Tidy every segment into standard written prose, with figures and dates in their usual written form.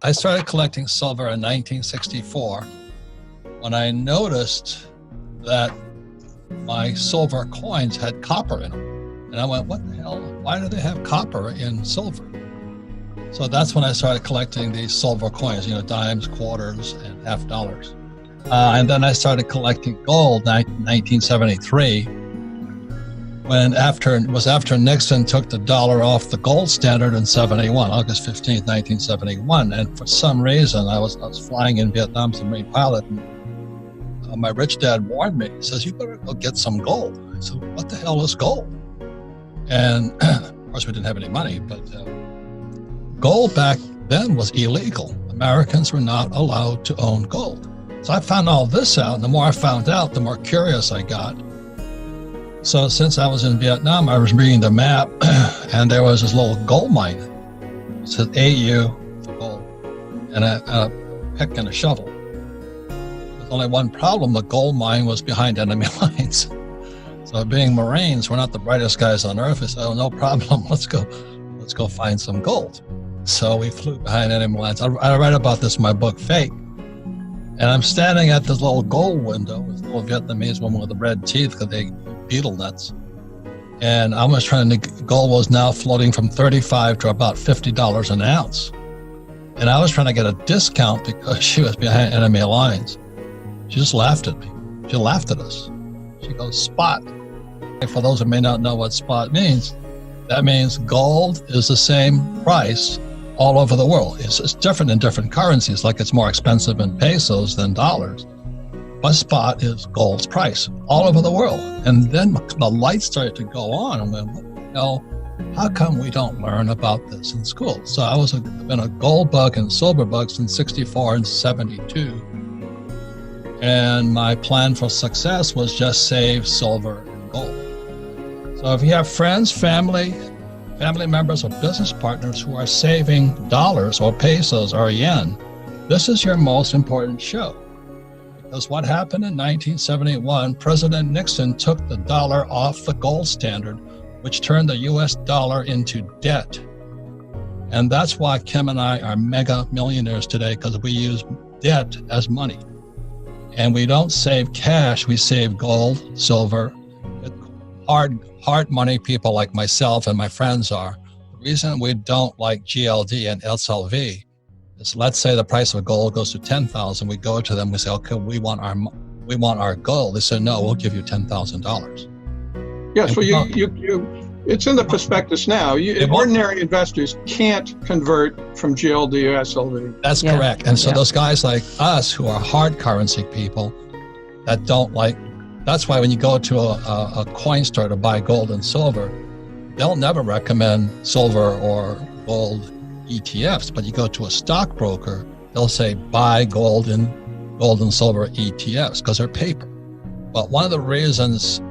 I started collecting silver in 1964 when I noticed that my silver coins had copper in them. And I went, what the hell? Why do they have copper in silver? So that's when I started collecting these silver coins, dimes, quarters, and half dollars. And then I started collecting gold in 1973, when after Nixon took the dollar off the gold standard in 71, August 15th, 1971. And for some reason, I was flying in Vietnam as a Marine pilot, and my rich dad warned me. He says, you better go get some gold. I said, what the hell is gold? And of course, we didn't have any money, but gold back then was illegal. Americans were not allowed to own gold. So I found all this out, and the more I found out, the more curious I got. So since I was in Vietnam, I was reading the map, and there was this little gold mine. It said AU for gold, and a pick and a shovel. There's only one problem: the gold mine was behind enemy lines. So being Marines, we're not the brightest guys on earth. We said, oh, no problem, let's go find some gold. So we flew behind enemy lines. I write about this in my book, Fake. And I'm standing at this little gold window with a little Vietnamese woman with the red teeth because they beetle nuts. And I was gold was now floating from $35 to about $50 an ounce. And I was trying to get a discount because she was behind enemy lines. She just laughed at me. She laughed at us. She goes, spot. And for those who may not know what spot means, that means gold is the same price all over the world. It's different in different currencies, like it's more expensive in pesos than dollars. But spot is gold's price all over the world. And then the lights started to go on. I went, what the hell? How come we don't learn about this in school? So I've been a gold bug and silver bug since 64 and 72. And my plan for success was just save silver and gold. So if you have friends, family members, or business partners who are saving dollars or pesos or yen, this is your most important show. Because what happened in 1971, President Nixon took the dollar off the gold standard, which turned the US dollar into debt. And that's why Kim and I are mega millionaires today, because we use debt as money. And we don't save cash, we save gold, silver, hard money. People like myself and my friends are. The reason we don't like GLD and SLV is, let's say the price of gold goes to 10,000. We go to them, we say, okay, we want our gold. They say, no, we'll give you $10,000. Yes, well, it's in the prospectus now. Ordinary investors can't convert from GLD or SLV. That's correct. And so those guys like us who are hard currency people that don't like, that's why when you go to a coin store to buy gold and silver, they'll never recommend silver or gold ETFs. But you go to a stockbroker, they'll say buy gold and silver ETFs because they're paper. But one of the reasons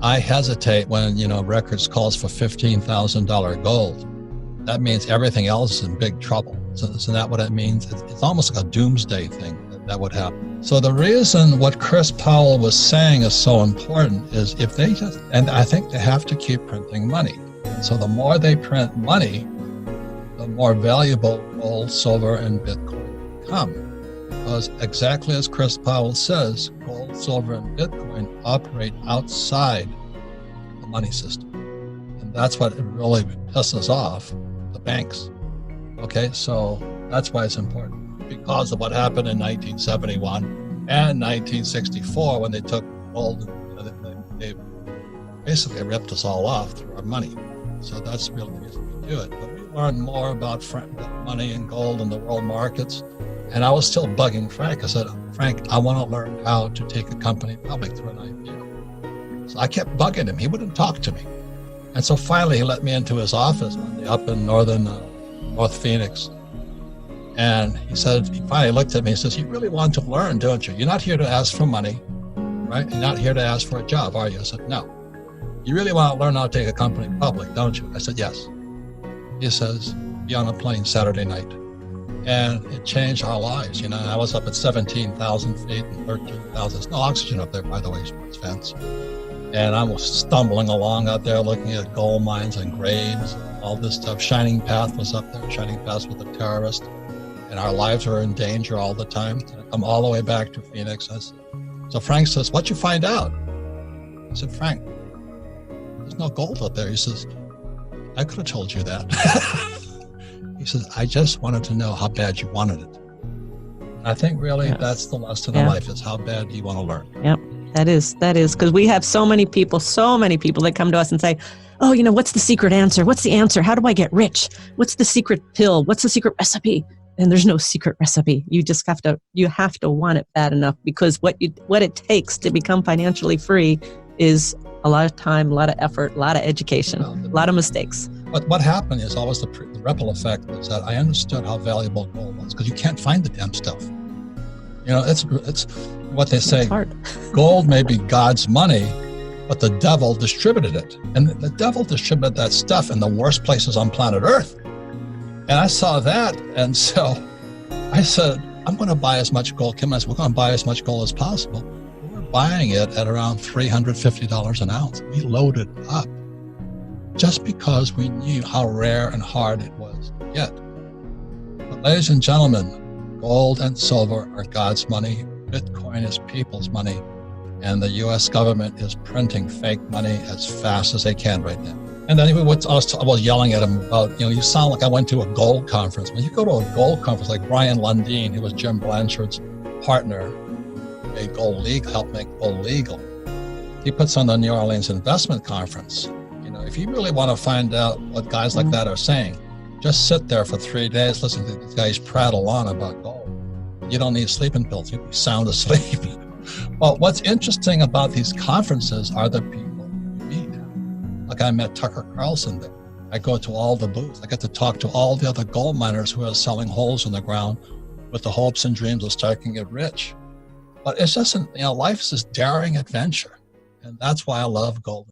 I hesitate when, Records calls for $15,000 gold, that means everything else is in big trouble. So isn't that what it means? It's almost like a doomsday thing that would happen. So the reason what Chris Powell was saying is so important is if they and I think they have to keep printing money. So the more they print money, the more valuable gold, silver, and Bitcoin become. Because exactly as Chris Powell says, gold, silver, and Bitcoin operate outside the money system. And that's what really pisses off the banks. Okay, so that's why it's important. Because of what happened in 1971 and 1964 when they took gold, they basically ripped us all off through our money. So that's really the reason we do it. But we learned more about money and gold in the world markets. And I was still bugging Frank. I said, Frank, I want to learn how to take a company public through an IPO. So I kept bugging him. He wouldn't talk to me. And so finally he let me into his office one day up in North Phoenix. And he finally looked at me and says, you really want to learn, don't you? You're not here to ask for money, right? You're not here to ask for a job, are you? I said, no. You really want to learn how to take a company public, don't you? I said, yes. He says, be on a plane Saturday night. And it changed our lives. I was up at 17,000 feet and 13,000. There's no oxygen up there, by the way, sports fans. And I was stumbling along out there looking at gold mines and graves, all this stuff. Shining Path was up there. Shining Path was a terrorist. and our lives are in danger all the time. I come all the way back to Phoenix. So Frank says, "What'd you find out?" I said, "Frank, there's no gold up there." He says, "I could have told you that." He says, "I just wanted to know how bad you wanted it." And I think really that's the lesson in life, is how bad do you want to learn? Yep. That is, because we have so many people that come to us and say, "Oh, what's the secret answer? What's the answer? How do I get rich? What's the secret pill? What's the secret recipe?" And there's no secret recipe. You just have to want it bad enough, because what it takes to become financially free is a lot of time, a lot of effort, a lot of education, a lot of mistakes. But what happened is always the ripple effect was that I understood how valuable gold was, because you can't find the damn stuff. It's what they say. Gold may be God's money, but the devil distributed it. And the devil distributed that stuff in the worst places on planet Earth. And I saw that, and so I said, I'm going to buy as much gold. Kim and I said, we're going to buy as much gold as possible. We were buying it at around $350 an ounce. We loaded up just because we knew how rare and hard it was to get. But ladies and gentlemen, gold and silver are God's money. Bitcoin is people's money. And the U.S. government is printing fake money as fast as they can right now. And then I was yelling at him about, you sound like I went to a gold conference. When you go to a gold conference, like Brian Lundeen, who was Jim Blanchard's partner, made gold legal, helped make gold legal. He puts on the New Orleans Investment Conference. If you really want to find out what guys like that are saying, just sit there for 3 days, listen to these guys prattle on about gold. You don't need sleeping pills. You'll be sound asleep. Well, what's interesting about these conferences are the people you meet. Like I met Tucker Carlson there. I go to all the booths. I get to talk to all the other gold miners who are selling holes in the ground with the hopes and dreams of starting to get rich. But it's just, life is this daring adventure. And that's why I love gold.